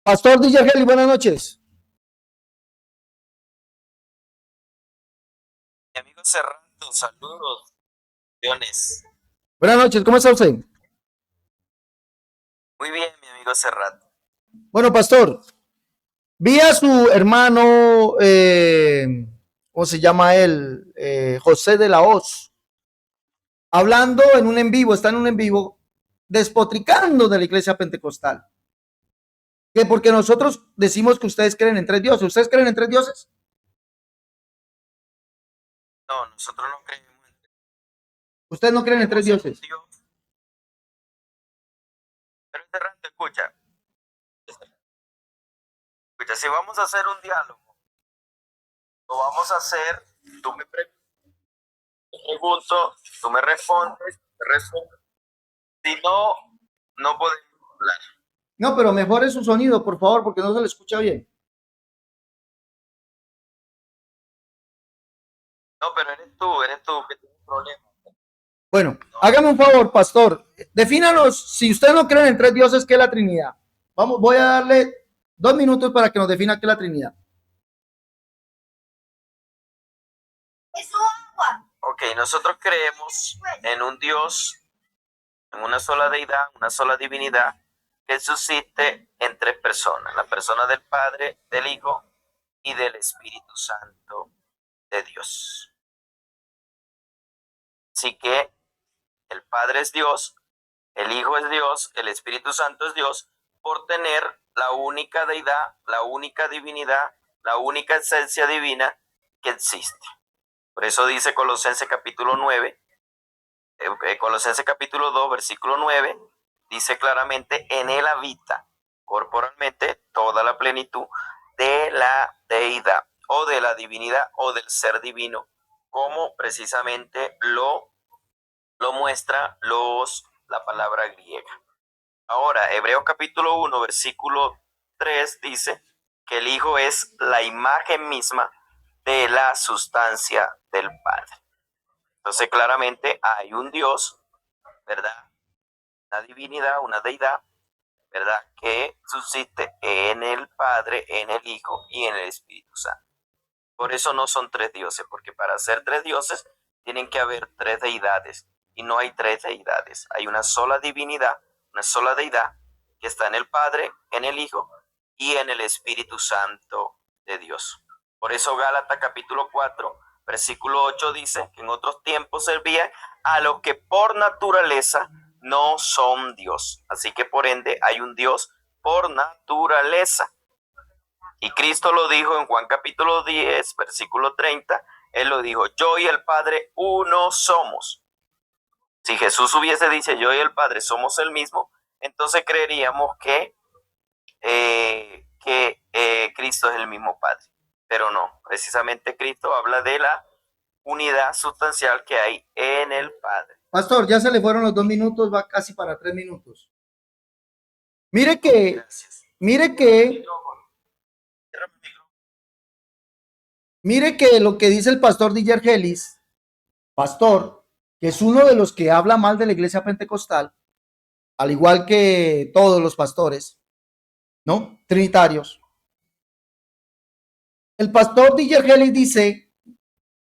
Pastor DJ Heli, buenas noches. Mi amigo Serrano, saludos, bendiciones. Buenas noches, ¿cómo está usted? Muy bien, mi amigo Serrano. Bueno, pastor, vi a su hermano, ¿cómo se llama él? José de la Hoz, hablando en un en vivo, está en un en vivo, despotricando de la iglesia pentecostal. Que porque nosotros decimos que ustedes creen en tres dioses. ¿Ustedes creen en tres dioses? No, nosotros no creemos en Ustedes no creen en tres Dios. dioses. Pero Serrano, escucha, si vamos a hacer un diálogo, lo vamos a hacer, tú me pregunto, tú me respondes, si no, no podemos hablar. No, pero mejore su sonido, por favor, porque no se le escucha bien. No, pero eres tú que tienes problemas. Bueno, hágame un favor, pastor. Defínanos, si ustedes no creen en tres dioses, ¿qué es la Trinidad? Vamos, voy a darle 2 minutos para que nos defina qué es la Trinidad. Ok, nosotros creemos en un Dios, en una sola deidad, una sola divinidad, que subsiste en tres personas: la persona del Padre, del Hijo y del Espíritu Santo de Dios. Así que el Padre es Dios, el Hijo es Dios, el Espíritu Santo es Dios, por tener la única deidad, la única divinidad, la única esencia divina que existe. Por eso dice Colosenses capítulo 9, Colosenses capítulo 2, versículo 9, dice claramente: en él habita corporalmente toda la plenitud de la deidad o de la divinidad o del ser divino, como precisamente lo muestra la palabra griega. Ahora, Hebreos capítulo 1, versículo 3 dice que el Hijo es la imagen misma de la sustancia del Padre. Entonces, claramente hay un Dios, ¿verdad? Una divinidad, una deidad, ¿verdad? Que subsiste en el Padre, en el Hijo y en el Espíritu Santo. Por eso no son tres dioses, porque para ser tres dioses tienen que haber tres deidades. Y no hay tres deidades. Hay una sola divinidad, una sola deidad, que está en el Padre, en el Hijo y en el Espíritu Santo de Dios. Por eso Gálatas capítulo 4, versículo 8 dice que en otros tiempos servían a los que por naturaleza no son Dios. Así que por ende hay un Dios por naturaleza. Y Cristo lo dijo en Juan capítulo 10, versículo 30. Él lo dijo: yo y el Padre uno somos. Si Jesús hubiese dicho yo y el Padre somos el mismo, entonces creeríamos que Cristo es el mismo Padre. Pero no, precisamente Cristo habla de la unidad sustancial que hay en el Padre. Pastor, ya se le fueron los 2 minutos, va casi para 3 minutos. Mire que, Gracias. mire que lo que dice el pastor DJ Argelis, pastor, que es uno de los que habla mal de la iglesia pentecostal, al igual que todos los pastores, ¿no? Trinitarios. El pastor DJ Argelis dice,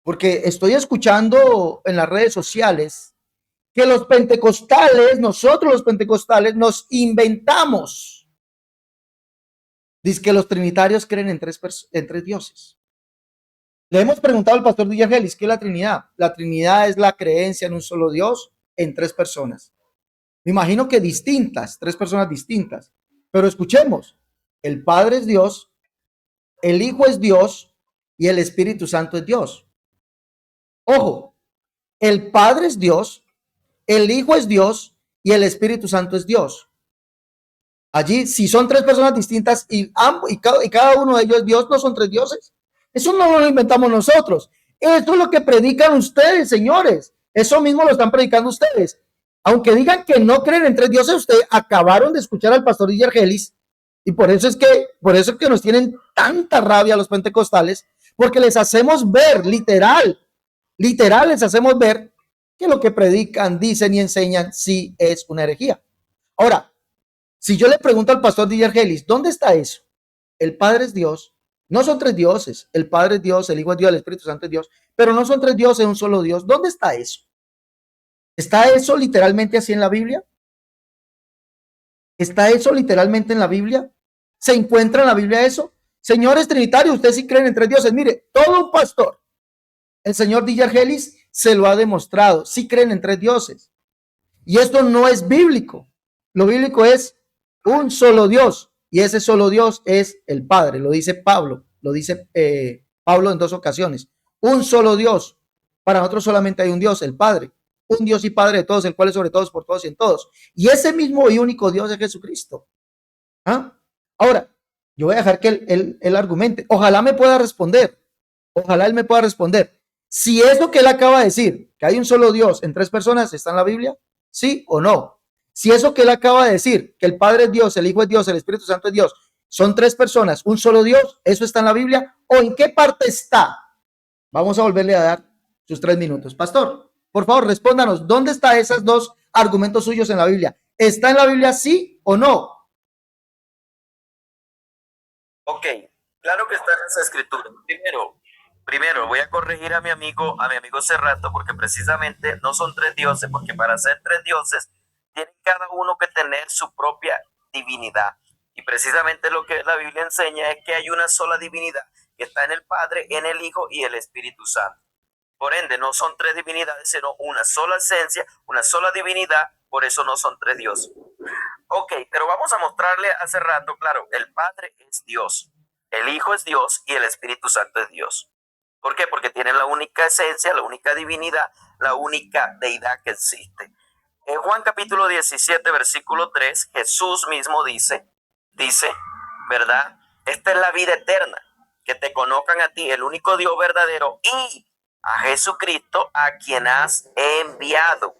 porque estoy escuchando en las redes sociales, que los pentecostales, nosotros los pentecostales, nos inventamos. Dice que los trinitarios creen en tres dioses. Le hemos preguntado al pastor DJ Argelis, ¿qué es la Trinidad? La Trinidad es la creencia en un solo Dios en tres personas. Me imagino que distintas, tres personas distintas. Pero escuchemos, el Padre es Dios, el Hijo es Dios y el Espíritu Santo es Dios. Ojo, el Padre es Dios, el Hijo es Dios y el Espíritu Santo es Dios. Allí, si son tres personas distintas y cada uno de ellos es Dios, ¿no son tres dioses? Eso no lo inventamos nosotros. Esto es lo que predican ustedes, señores. Eso mismo lo están predicando ustedes. Aunque digan que no creen en tres dioses, ustedes acabaron de escuchar al pastor DJ Argelis y por eso es que nos tienen tanta rabia a los pentecostales, porque les hacemos ver, literal les hacemos ver que lo que predican, dicen y enseñan sí es una herejía. Ahora, Si yo le pregunto al pastor DJ Argelis, ¿dónde está eso? El Padre es Dios. No son tres dioses. El Padre es Dios, el Hijo es Dios, el Espíritu Santo es Dios. Pero no son tres dioses, un solo Dios. ¿Dónde está eso? ¿Está eso literalmente así en la Biblia? ¿Está eso literalmente en la Biblia? ¿Se encuentra en la Biblia eso? Señores trinitarios, ustedes sí creen en tres dioses. Mire, todo un pastor, el señor DJ Argelis, se lo ha demostrado. Sí creen en tres dioses. Y esto no es bíblico. Lo bíblico es un solo Dios. Y ese solo Dios es el Padre. Lo dice Pablo. Lo dice Pablo en dos ocasiones. Un solo Dios. Para nosotros solamente hay un Dios, el Padre. Un Dios y Padre de todos, el cual es sobre todos, por todos y en todos. Y ese mismo y único Dios es Jesucristo. ¿Ah? Ahora, yo voy a dejar que él argumente. Ojalá me pueda responder. Ojalá él me pueda responder. Si eso que él acaba de decir, que hay un solo Dios en tres personas, ¿está en la Biblia? ¿Sí o no? Si eso que él acaba de decir, que el Padre es Dios, el Hijo es Dios, el Espíritu Santo es Dios, son tres personas, un solo Dios, ¿eso está en la Biblia? ¿O en qué parte está? Vamos a volverle a dar sus 3 minutos. Pastor, por favor, respóndanos, ¿dónde están esos dos argumentos suyos en la Biblia? ¿Está en la Biblia sí o no? Ok, claro que está en esa escritura. Primero voy a corregir a mi amigo Cerrato, porque precisamente no son tres dioses, porque para ser tres dioses tienen cada uno que tener su propia divinidad. Y precisamente lo que la Biblia enseña es que hay una sola divinidad que está en el Padre, en el Hijo y el Espíritu Santo. Por ende, no son tres divinidades, sino una sola esencia, una sola divinidad, por eso no son tres dioses. Ok, pero vamos a mostrarle hace rato, claro, el Padre es Dios, el Hijo es Dios y el Espíritu Santo es Dios. ¿Por qué? Porque tienen la única esencia, la única divinidad, la única deidad que existe. En Juan capítulo 17, versículo 3, Jesús mismo dice, ¿verdad? Esta es la vida eterna, que te conozcan a ti, el único Dios verdadero, y a Jesucristo, a quien has enviado.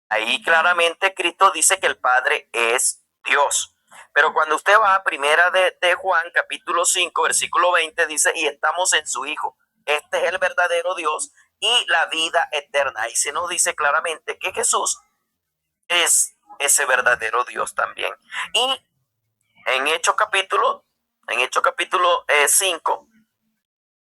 Ahí claramente Cristo dice que el Padre es Dios. Pero cuando usted va a primera de Juan, capítulo 5, versículo 20, dice, y estamos en su Hijo. Este es el verdadero Dios y la vida eterna. Ahí se nos dice claramente que Jesús es ese verdadero Dios también. Y en Hechos capítulo 5,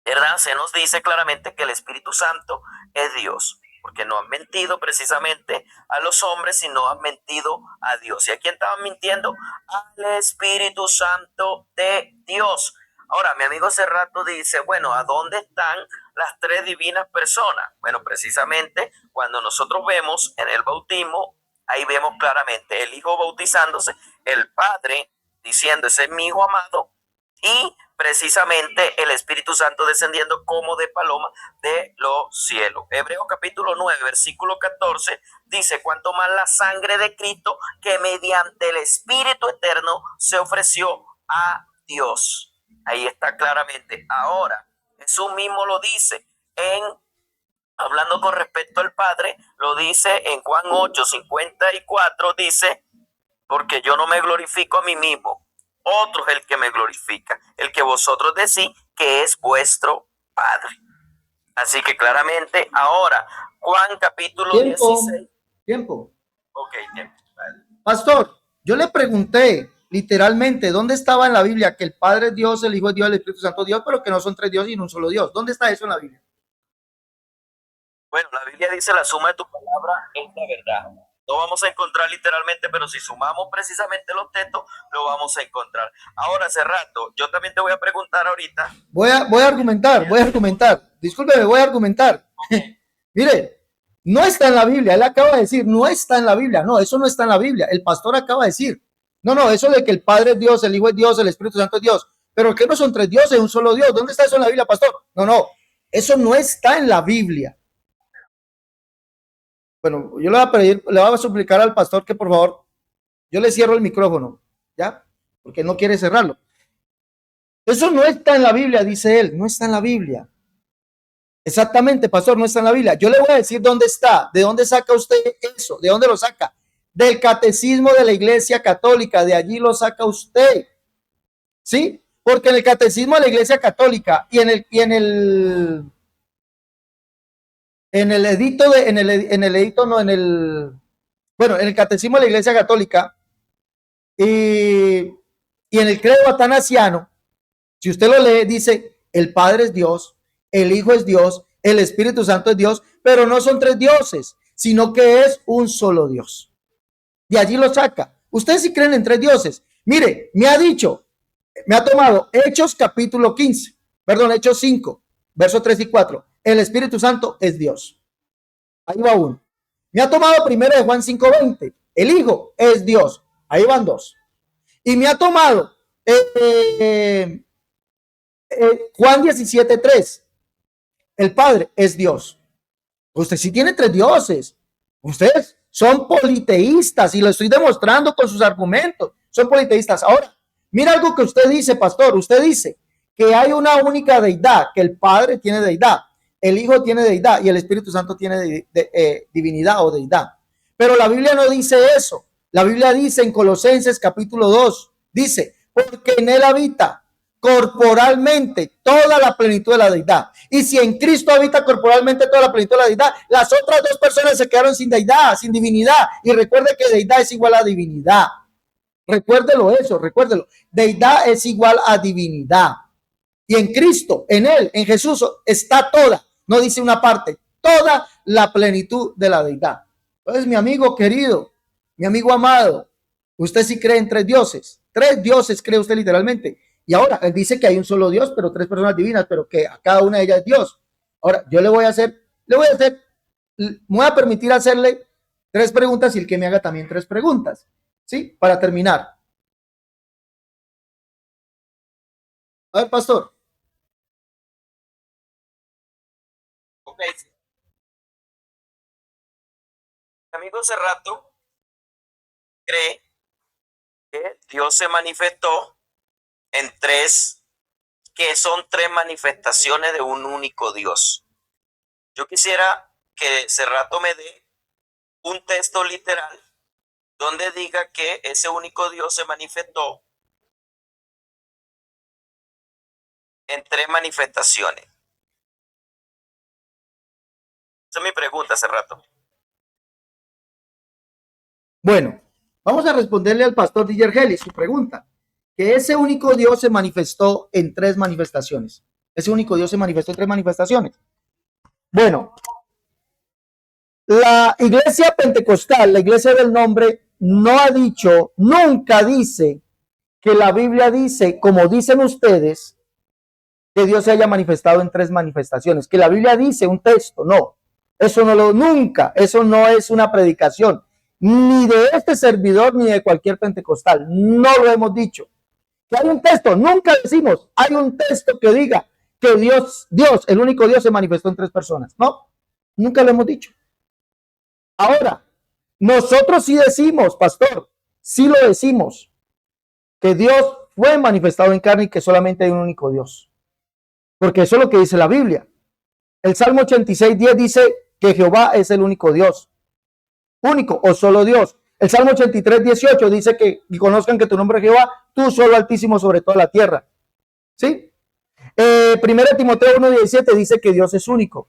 ¿verdad? Se nos dice claramente que el Espíritu Santo es Dios, porque no han mentido precisamente a los hombres, sino han mentido a Dios. ¿Y a quién estaban mintiendo? Al Espíritu Santo de Dios. Ahora, mi amigo hace rato dice, bueno, ¿a dónde están las tres divinas personas? Bueno, precisamente cuando nosotros vemos en el bautismo, ahí vemos claramente el Hijo bautizándose, el Padre diciendo, ese es mi Hijo amado, y precisamente el Espíritu Santo descendiendo como de paloma de los cielos. Hebreos capítulo 9, versículo 14 dice, cuanto más la sangre de Cristo, que mediante el Espíritu eterno se ofreció a Dios. Ahí está claramente. Ahora, Jesús mismo lo dice hablando con respecto al Padre, lo dice en Juan 8, 54, dice, porque yo no me glorifico a mí mismo, otro es el que me glorifica, el que vosotros decís que es vuestro Padre. Así que claramente ahora, Juan capítulo 16. Tiempo. Ok, tiempo. Vale. Pastor, yo le pregunté literalmente dónde estaba en la Biblia que el Padre es Dios, el Hijo es Dios, el Espíritu Santo es Dios, pero que no son tres dioses y un solo Dios. ¿Dónde está eso en la Biblia? Bueno, la Biblia dice la suma de tu palabra es la verdad. No vamos a encontrar literalmente, pero si sumamos precisamente los textos, lo vamos a encontrar. Ahora, hace rato, yo también te voy a preguntar ahorita. Voy a argumentar. Discúlpeme, voy a argumentar. Mire, no está en la Biblia. Él acaba de decir, no está en la Biblia. No, eso no está en la Biblia. El pastor acaba de decir, no, eso de que el Padre es Dios, el Hijo es Dios, el Espíritu Santo es Dios. Pero que no son tres dioses, un solo Dios. ¿Dónde está eso en la Biblia, pastor? No, eso no está en la Biblia. Bueno, yo le voy a pedir, le voy a suplicar al pastor que por favor, yo le cierro el micrófono, ¿ya? Porque no quiere cerrarlo. Eso no está en la Biblia, dice él, no está en la Biblia. Exactamente, pastor, no está en la Biblia. Yo le voy a decir dónde está, de dónde saca usted eso, de dónde lo saca. Del catecismo de la Iglesia Católica, de allí lo saca usted. ¿Sí? Porque en el catecismo de la Iglesia Católica y en el catecismo de la Iglesia Católica Y en el credo atanasiano, si usted lo lee, dice, el Padre es Dios, el Hijo es Dios, el Espíritu Santo es Dios, pero no son tres dioses, sino que es un solo Dios. De allí lo saca. Ustedes sí creen en tres dioses. Mire, me ha tomado Hechos capítulo 15, Hechos 5, versos 3 y 4. El Espíritu Santo es Dios. Ahí va uno. Me ha tomado primero de Juan 5:20. El Hijo es Dios. Ahí van dos. Y me ha tomado Juan 17:3. El Padre es Dios. Usted sí tiene tres dioses. Ustedes son politeístas y lo estoy demostrando con sus argumentos. Son politeístas. Ahora, mira algo que usted dice, pastor. Usted dice que hay una única deidad, que el Padre tiene deidad, el Hijo tiene deidad y el Espíritu Santo tiene divinidad o deidad. Pero la Biblia no dice eso. La Biblia dice en Colosenses capítulo 2, dice, porque en él habita corporalmente toda la plenitud de la deidad. Y si en Cristo habita corporalmente toda la plenitud de la deidad, las otras dos personas se quedaron sin deidad, sin divinidad. Y recuerde que deidad es igual a divinidad. Recuérdelo eso, recuérdelo. Deidad es igual a divinidad. Y en Cristo, en él, en Jesús, está toda, no dice una parte, toda la plenitud de la deidad. Entonces, mi amigo querido, mi amigo amado, usted sí cree en tres dioses. Tres dioses cree usted literalmente. Y ahora, él dice que hay un solo Dios, pero tres personas divinas, pero que a cada una de ellas es Dios. Ahora, yo me voy a permitir hacerle tres preguntas y el que me haga también tres preguntas, ¿sí? Para terminar. A ver, pastor. Ok. Amigo Cerrato cree que Dios se manifestó en tres, que son tres manifestaciones de un único Dios. Yo quisiera que Cerrato me dé un texto literal donde diga que ese único Dios se manifestó en tres manifestaciones. Esa es mi pregunta, Cerrato. Bueno, vamos a responderle al pastor Dillergeli su pregunta, que ese único Dios se manifestó en tres manifestaciones. Ese único Dios se manifestó en tres manifestaciones. Bueno, la iglesia pentecostal, la iglesia del nombre, no ha dicho, nunca dice que la Biblia dice, como dicen ustedes, que Dios se haya manifestado en tres manifestaciones, que la Biblia dice un texto, no, eso no lo, nunca, eso no es una predicación, ni de este servidor, ni de cualquier pentecostal, no lo hemos dicho. Que hay un texto, nunca decimos, hay un texto que diga que Dios, el único Dios se manifestó en tres personas, no, nunca lo hemos dicho. Ahora, nosotros sí decimos, pastor, sí lo decimos, que Dios fue manifestado en carne y que solamente hay un único Dios. Porque eso es lo que dice la Biblia. El Salmo 86:10 dice que Jehová es el único Dios. Único o solo Dios. El Salmo 83:18 dice que y conozcan que tu nombre es Jehová, tú solo altísimo sobre toda la tierra. ¿Sí? 1 Timoteo 1:17 dice que Dios es único.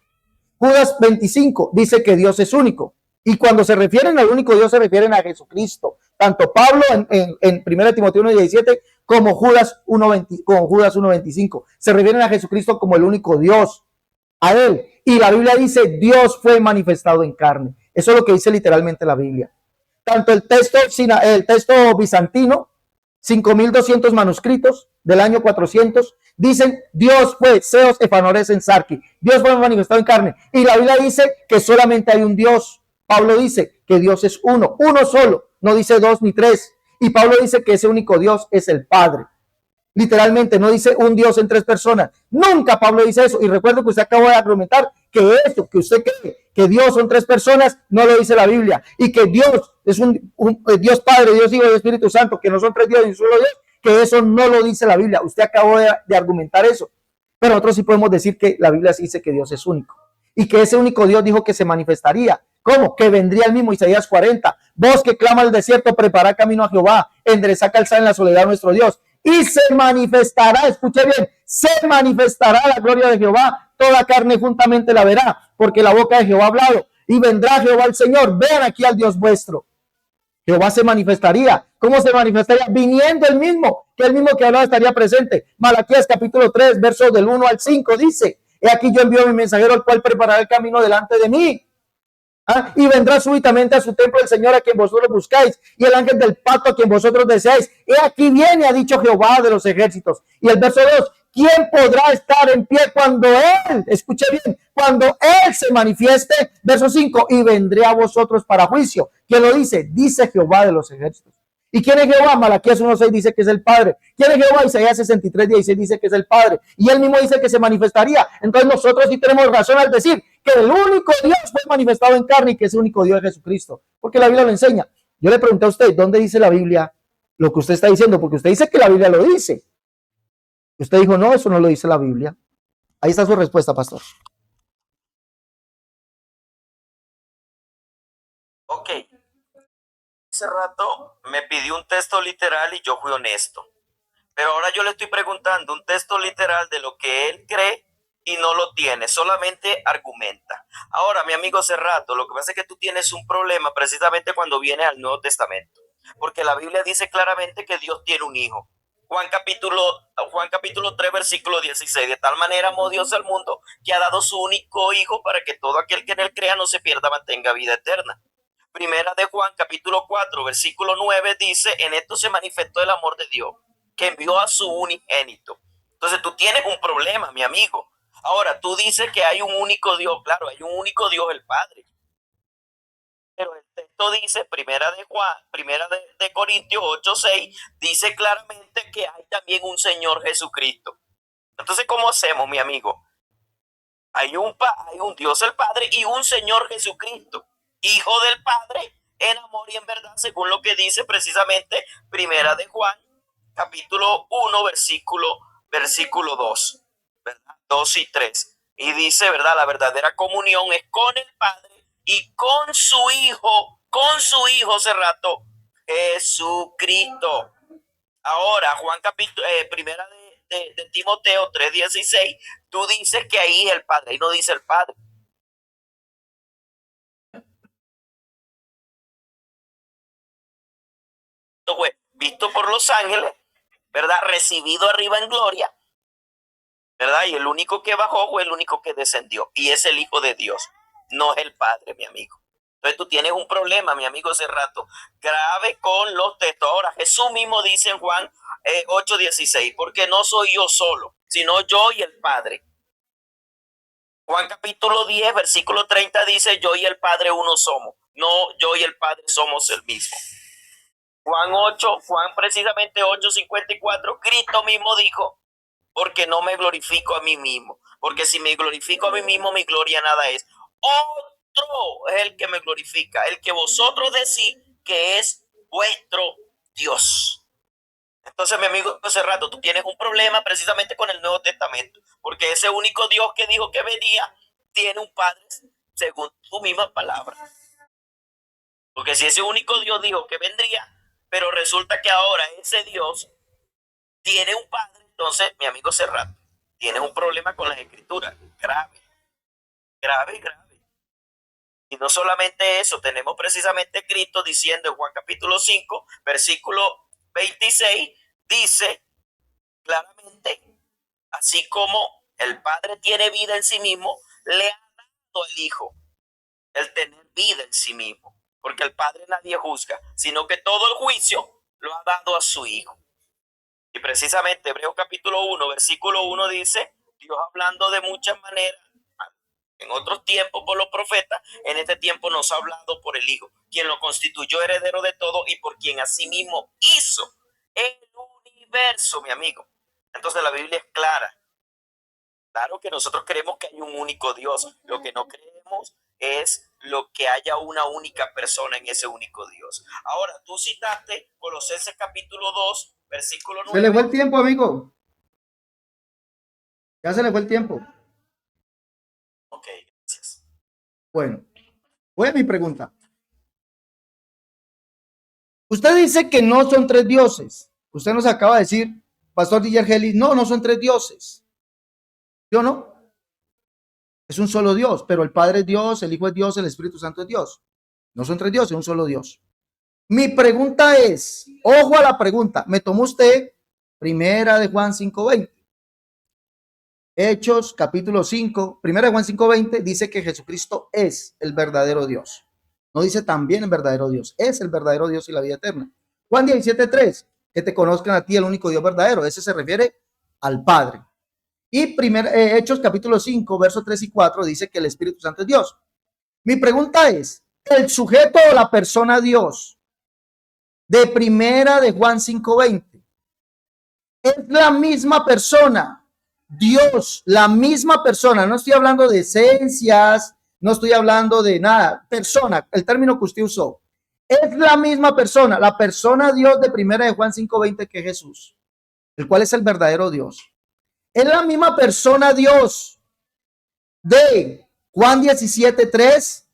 Judas 25 dice que Dios es único. Y cuando se refieren al único Dios, se refieren a Jesucristo. Tanto Pablo en 1 Timoteo 1:17 como Judas 1:25. Se refieren a Jesucristo como el único Dios. A él. Y la Biblia dice, Dios fue manifestado en carne. Eso es lo que dice literalmente la Biblia. Tanto el texto bizantino, 5.200 manuscritos del año 400, dicen, Dios fue, Seos Efanores en Sarki. Dios fue manifestado en carne. Y la Biblia dice que solamente hay un Dios. Pablo dice que Dios es uno solo, no dice dos ni tres. Y Pablo dice que ese único Dios es el Padre. Literalmente, no dice un Dios en tres personas. Nunca Pablo dice eso. Y recuerdo que usted acabó de argumentar que eso, que usted cree que Dios son tres personas, no lo dice la Biblia. Y que Dios es un Dios Padre, Dios Hijo y Espíritu Santo, que no son tres dioses, ni solo Dios, que eso no lo dice la Biblia. Usted acabó de argumentar eso. Pero nosotros sí podemos decir que la Biblia sí dice que Dios es único. Y que ese único Dios dijo que se manifestaría. ¿Cómo? Que vendría el mismo. Isaías 40. Voz que clama al desierto, prepara camino a Jehová, endereza calzada en la soledad nuestro Dios. Y se manifestará, escuche bien, se manifestará la gloria de Jehová, toda carne juntamente la verá, porque la boca de Jehová ha hablado. Y vendrá Jehová el Señor, vean aquí al Dios vuestro. Jehová se manifestaría. ¿Cómo se manifestaría? Viniendo el mismo que hablaba estaría presente. Malaquías capítulo 3, versos del 1 al 5 dice: he aquí yo envío a mi mensajero, al cual preparará el camino delante de mí. Y vendrá súbitamente a su templo el Señor a quien vosotros buscáis, y el ángel del pacto a quien vosotros deseáis. He aquí viene, ha dicho Jehová de los ejércitos. Y el verso 2: ¿quién podrá estar en pie cuando Él, escuche bien, cuando Él se manifieste? Verso 5: y vendré a vosotros para juicio. ¿Quién lo dice? Dice Jehová de los ejércitos. ¿Y quién es Jehová? Malaquías 1:6 dice que es el Padre. ¿Quién es Jehová? Isaías 63:16 dice que es el Padre. Y él mismo dice que se manifestaría. Entonces nosotros sí tenemos razón al decir que el único Dios fue manifestado en carne y que ese único Dios es Jesucristo. Porque la Biblia lo enseña. Yo le pregunté a usted, ¿dónde dice la Biblia lo que usted está diciendo? Porque usted dice que la Biblia lo dice. Usted dijo, no, eso no lo dice la Biblia. Ahí está su respuesta, pastor. Ok. Hace rato me pidió un texto literal y yo fui honesto. Pero ahora yo le estoy preguntando un texto literal de lo que él cree y no lo tiene, solamente argumenta. Ahora, mi amigo Cerrato, lo que pasa es que tú tienes un problema precisamente cuando vienes al Nuevo Testamento, porque la Biblia dice claramente que Dios tiene un hijo. Juan capítulo 3, versículo 16. De tal manera amó Dios al mundo que ha dado su único hijo para que todo aquel que en él crea no se pierda, mas tenga vida eterna. Primera de Juan, capítulo 4, versículo 9 dice: en esto se manifestó el amor de Dios, que envió a su unigénito. Entonces tú tienes un problema, mi amigo. Ahora, tú dices que hay un único Dios. Claro, hay un único Dios, el Padre. Pero el texto dice, primera de Corintios 8:6, dice claramente que hay también un Señor Jesucristo. Entonces, ¿cómo hacemos, mi amigo? Hay un Dios el Padre y un Señor Jesucristo, Hijo del Padre, en amor y en verdad, según lo que dice precisamente Primera de Juan, capítulo 1, versículo 2, ¿verdad? 2 y 3. Y dice, ¿verdad? La verdadera comunión es con el Padre y con su Hijo, Cerrato, Jesucristo. Ahora, primera de Timoteo 3:16, tú dices que ahí el Padre, ahí no dice el Padre. Fue visto por los ángeles, ¿verdad? Recibido arriba en gloria, ¿verdad? Y el único que bajó fue el único que descendió, y es el Hijo de Dios, no es el Padre, mi amigo. Entonces tú tienes un problema, mi amigo Cerrato, grave con los textos. Ahora, Jesús mismo dice en Juan 8:16, porque no soy yo solo, sino yo y el Padre. Juan capítulo 10, versículo 30 dice: yo y el Padre uno somos. No, yo y el Padre somos el mismo. Juan precisamente 8:54, Cristo mismo dijo: porque no me glorifico a mí mismo, porque si me glorifico a mí mismo, mi gloria nada es. Otro es el que me glorifica, el que vosotros decís que es vuestro Dios. Entonces, mi amigo, hace rato tú tienes un problema precisamente con el Nuevo Testamento, porque ese único Dios que dijo que venía tiene un Padre según tu misma palabra. Porque si ese único Dios dijo que vendría, pero resulta que ahora ese Dios tiene un Padre, entonces, mi amigo Cerrato, tienes un problema con las Escrituras, grave, grave, grave. Y no solamente eso, tenemos precisamente Cristo diciendo en Juan capítulo 5, versículo 26, dice claramente: así como el Padre tiene vida en sí mismo, le ha dado al Hijo el tener vida en sí mismo. Porque el Padre nadie juzga, sino que todo el juicio lo ha dado a su Hijo. Y precisamente Hebreos capítulo 1, versículo 1 dice: Dios hablando de muchas maneras en otros tiempos por los profetas, en este tiempo nos ha hablado por el Hijo, quien lo constituyó heredero de todo y por quien asimismo hizo el universo, mi amigo. Entonces la Biblia es clara. Claro que nosotros creemos que hay un único Dios. Lo que no creemos es lo que haya una única persona en ese único Dios. Ahora, tú citaste Colosenses capítulo 2, versículo 9. Se le fue el tiempo, amigo. Ya se le fue el tiempo. Ok, gracias. Bueno, voy a mi pregunta. Usted dice que no son tres dioses. Usted nos acaba de decir, Pastor Dillergeli, no son tres dioses. ¿Yo no? Es un solo Dios, pero el Padre es Dios, el Hijo es Dios, el Espíritu Santo es Dios. No son tres dioses, es un solo Dios. Mi pregunta es, ojo a la pregunta, ¿me tomó usted primera de Juan 5:20? Hechos capítulo 5, primera de Juan 5:20 dice que Jesucristo es el verdadero Dios. No dice también el verdadero Dios, es el verdadero Dios y la vida eterna. Juan 17:3, que te conozcan a ti el único Dios verdadero. Ese se refiere al Padre. Y Hechos capítulo 5, versos 3 y 4 dice que el Espíritu Santo es Dios. Mi pregunta es, ¿el sujeto o la persona Dios de primera de Juan 5:20 es la misma persona? Dios, la misma persona. No estoy hablando de esencias, no estoy hablando de nada. Persona, el término que usted usó. Es la misma persona, la persona Dios de primera de Juan 5:20 que Jesús, el cual es el verdadero Dios. Es la misma persona Dios de Juan 17:3,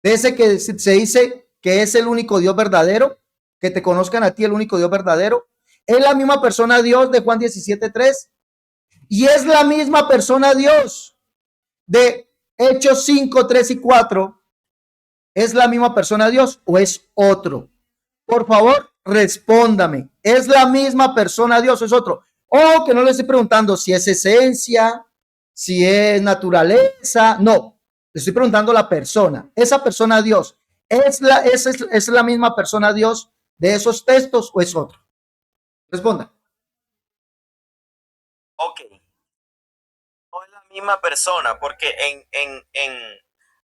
de ese que se dice que es el único Dios verdadero, que te conozcan a ti el único Dios verdadero. Es la misma persona Dios de Juan 17:3 y es la misma persona Dios de Hechos 5, 3 y 4. ¿Es la misma persona Dios o es otro? Por favor, respóndame. ¿Es la misma persona Dios o es otro? O que no le estoy preguntando si es esencia, si es naturaleza. No, le estoy preguntando la persona. Esa persona ¿es la misma persona Dios de esos textos o es otro? Responda. Ok, no es la misma persona, porque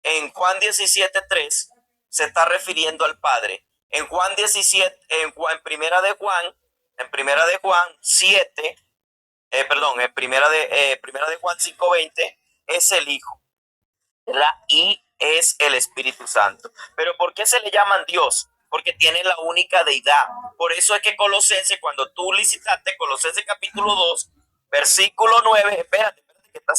en Juan 17:3 se está refiriendo al Padre. En Juan 17, en primera de Juan 7, en primera de Juan 5:20 es el Hijo, ¿verdad? Y es el Espíritu Santo. Pero ¿por qué se le llaman Dios? Porque tiene la única deidad. Por eso es que Colosenses, cuando tú licitaste Colosenses capítulo 2, versículo 9, espérate, que está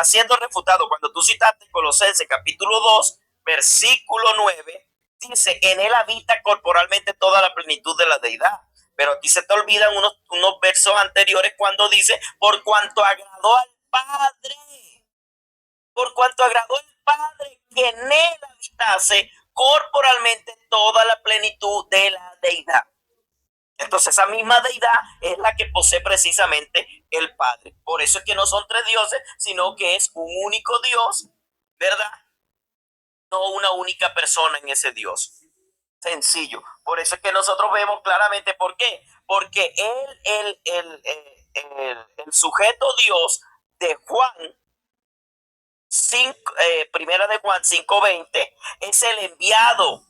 siendo refutado. Cuando tú citaste Colosenses capítulo 2, versículo 9, dice, en él habita corporalmente toda la plenitud de la deidad. Pero aquí se te olvidan unos versos anteriores cuando dice, por cuanto agradó al Padre, por cuanto agradó al Padre que en él habitase corporalmente toda la plenitud de la deidad. Entonces esa misma deidad es la que posee precisamente el Padre. Por eso es que no son tres dioses, sino que es un único Dios, ¿verdad? No una única persona en ese Dios. Sencillo. Por eso es que nosotros vemos claramente por qué. Porque el sujeto Dios de Juan 5, primera de Juan 5:20 es el enviado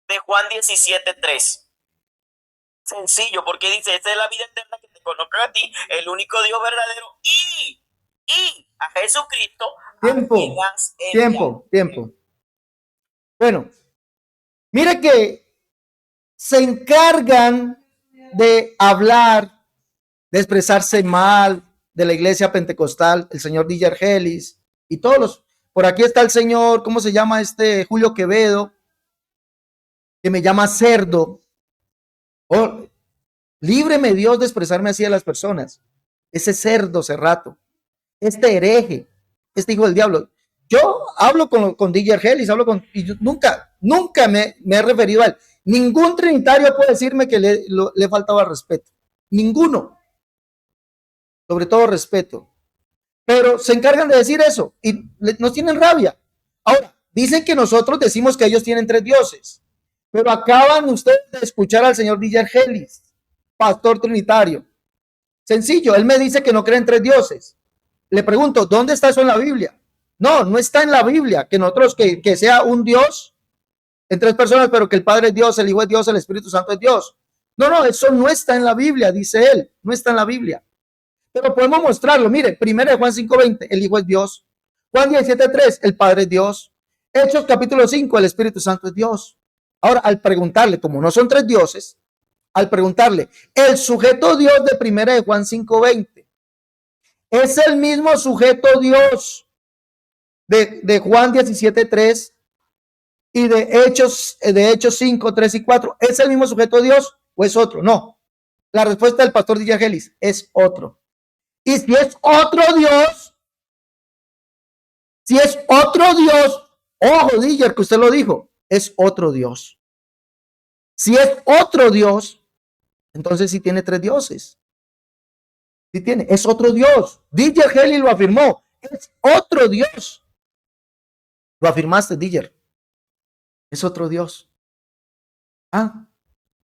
de Juan 17:3. Sencillo, porque dice, esta es la vida eterna, que te conozcan a ti, el único Dios verdadero, y a Jesucristo. Tiempo. Bueno, mire que se encargan de hablar, de expresarse mal de la iglesia pentecostal, el señor DJ Argelis y todos los. Por aquí está el señor, ¿cómo se llama Julio Quevedo? Que me llama cerdo. Oh, líbreme Dios de expresarme así a las personas. Ese cerdo cerrato, este hereje, este hijo del diablo. Yo hablo con DJ Argelis, y yo nunca me he referido a él. Ningún trinitario puede decirme que le faltaba respeto. Ninguno. Sobre todo respeto. Pero se encargan de decir eso y nos tienen rabia. Ahora, dicen que nosotros decimos que ellos tienen tres dioses. Pero acaban ustedes de escuchar al señor DJ Argelis, pastor trinitario. Sencillo, él me dice que no creen tres dioses. Le pregunto, ¿dónde está eso en la Biblia? No está en la Biblia que nosotros, que sea un Dios en tres personas, pero que el Padre es Dios, el Hijo es Dios, el Espíritu Santo es Dios. No, eso no está en la Biblia, dice él, no está en la Biblia. Pero podemos mostrarlo, mire, primero de Juan 5:20, el Hijo es Dios. Juan 17:3, el Padre es Dios. Hechos capítulo 5, el Espíritu Santo es Dios. Ahora, al preguntarle, como no son tres dioses, al preguntarle, el sujeto Dios de primera de Juan 5:20 es el mismo sujeto Dios de Juan 17:3 y de Hechos 5, 3 y 4. ¿Es el mismo sujeto Dios o es otro? No. La respuesta del pastor Díaz Gelis es otro. Y si es otro Dios, ojo, Díaz, que usted lo dijo, es otro Dios. Si es otro Dios, entonces sí tiene tres dioses. Sí tiene, es otro Dios. Didier Helly lo afirmó, es otro Dios. Lo afirmaste, Didier. Es otro Dios. Ah,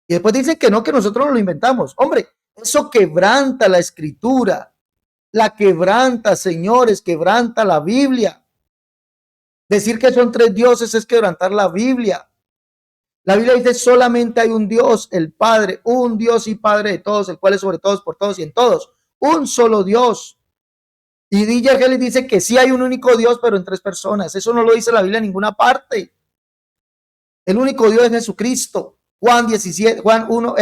y después dicen que no, que nosotros lo inventamos. Hombre, eso quebranta la escritura. La quebranta, señores, quebranta la Biblia. Decir que son tres dioses es quebrantar la Biblia. La Biblia dice solamente hay un Dios, el Padre, un Dios y Padre de todos, el cual es sobre todos, por todos y en todos. Un solo Dios. Y DJ Kelly dice que sí hay un único Dios, pero en tres personas. Eso no lo dice la Biblia en ninguna parte. El único Dios es Jesucristo. Juan 17, Juan 1,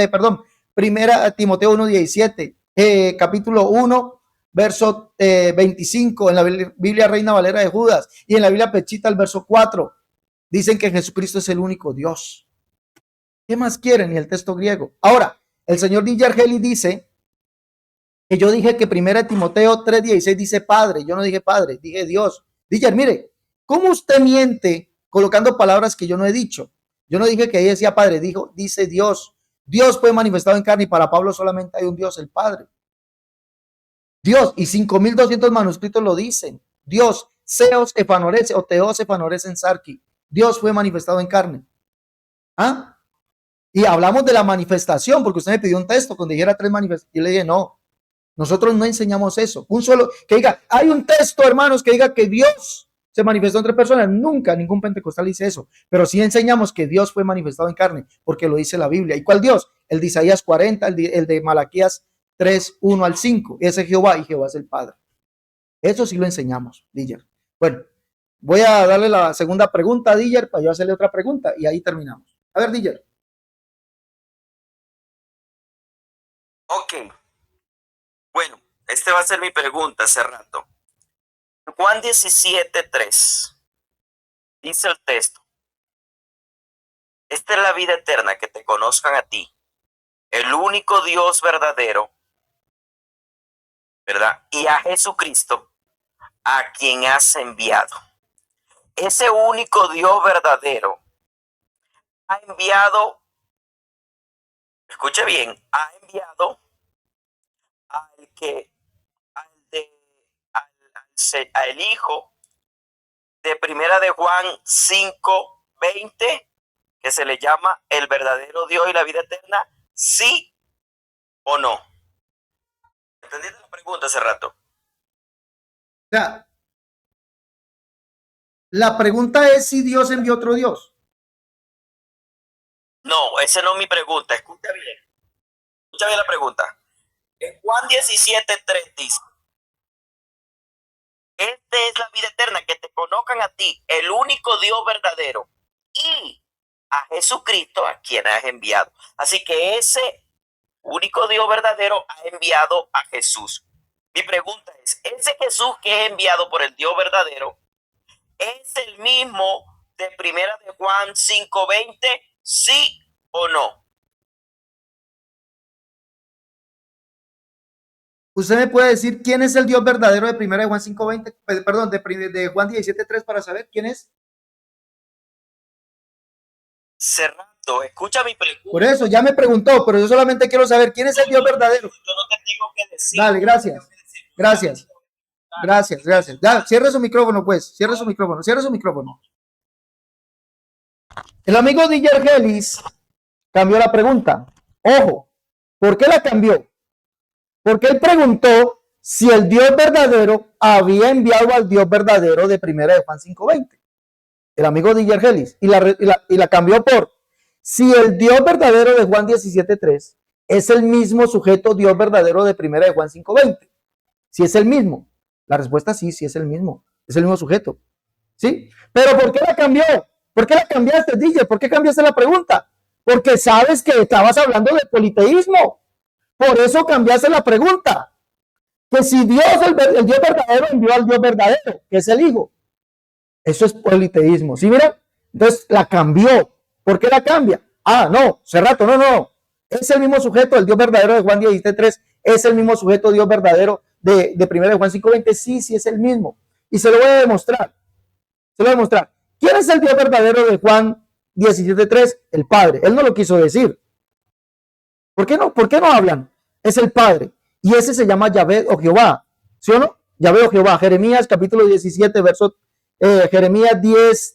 primera Timoteo 1:17, capítulo 1, verso 25, en la Biblia Reina Valera de Judas, y en la Biblia Pechita, el verso 4, dicen que Jesucristo es el único Dios. ¿Qué más quieren? Y el texto griego. Ahora, el señor DJ Argeli dice que yo dije que primera Timoteo 3:16 dice Padre. Yo no dije Padre, dije Dios. DJ, mire, ¿cómo usted miente colocando palabras que yo no he dicho? Yo no dije que ahí decía Padre, dice Dios. Dios fue manifestado en carne y para Pablo solamente hay un Dios, el Padre. Dios, y 5200 manuscritos lo dicen. Dios, Seos Efanorese o Teos Efanorese en Sarki. Dios fue manifestado en carne. ¿Ah? Y hablamos de la manifestación, porque usted me pidió un texto donde dijera tres manifestaciones. Yo le dije, no, nosotros no enseñamos eso. Un solo, que diga, hay un texto, hermanos, que diga que Dios se manifestó en tres personas. Nunca ningún pentecostal dice eso. Pero sí enseñamos que Dios fue manifestado en carne, porque lo dice la Biblia. ¿Y cuál Dios? El de Isaías 40, el de Malaquías 3, 1 al 5. Ese es Jehová y Jehová es el Padre. Eso sí lo enseñamos, Diller. Bueno, voy a darle la segunda pregunta a Diller para yo hacerle otra pregunta y ahí terminamos. A ver, Diller. Ok. Bueno, esta va a ser mi pregunta hace rato. Juan 17:3 dice el texto: esta es la vida eterna, que te conozcan a ti, el único Dios verdadero, ¿verdad? Y a Jesucristo, a quien has enviado. Ese único Dios verdadero ha enviado, escuche bien, ha enviado al Hijo de primera de Juan 5:20, que se le llama el verdadero Dios y la vida eterna, ¿sí o no? ¿Entendiste la pregunta hace rato? O sea, la pregunta es si Dios envió otro Dios. No, esa no es mi pregunta. Escucha bien la pregunta. En Juan 17:3 dice: esta es la vida eterna, que te conozcan a ti, el único Dios verdadero, y a Jesucristo, a quien has enviado. Así que ese único Dios verdadero ha enviado a Jesús. Mi pregunta es: ¿ese Jesús que es enviado por el Dios verdadero es el mismo de primera de Juan 5:20, sí o no? ¿Usted me puede decir quién es el Dios verdadero de primera de Juan 5:20? Perdón, de Juan 17:3 para saber quién es. Cerrando, escucha mi pregunta. Por eso, ya me preguntó, pero yo solamente quiero saber quién es el Dios verdadero. Yo no te tengo que decir. Dale, gracias. Gracias. Gracias, gracias. Ya, cierre su micrófono, pues. Cierre su micrófono. El amigo DJ Argelis cambió la pregunta. Ojo, ¿por qué la cambió? Porque él preguntó si el Dios verdadero había enviado al Dios verdadero de primera de Juan 5:20. El amigo DJ Argelis. Y la cambió por si el Dios verdadero de Juan 17:3 es el mismo sujeto Dios verdadero de primera de Juan 5:20. Si es el mismo. La respuesta sí, sí es el mismo. Es el mismo sujeto. ¿Sí? Pero ¿por qué la cambió? ¿Por qué la cambiaste, DJ? ¿Por qué cambiaste la pregunta? Porque sabes que estabas hablando de politeísmo. Por eso cambiaste la pregunta. Que si Dios, el Dios verdadero, envió al Dios verdadero, que es el Hijo. Eso es politeísmo. ¿Sí, mira? Entonces la cambió. ¿Por qué la cambia? Ah, no, Cerrato, no. Es el mismo sujeto, el Dios verdadero de Juan 17:3. Es el mismo sujeto, Dios verdadero de 1 Juan 5:20. Sí, es el mismo. Y se lo voy a demostrar. ¿Quién es el Dios verdadero de Juan 17:3, el Padre. Él no lo quiso decir. ¿Por qué no? ¿Por qué no hablan? Es el Padre. Y ese se llama Yahvé o Jehová. ¿Sí o no? Yahvé o Jehová. Jeremías capítulo 17, verso Jeremías 10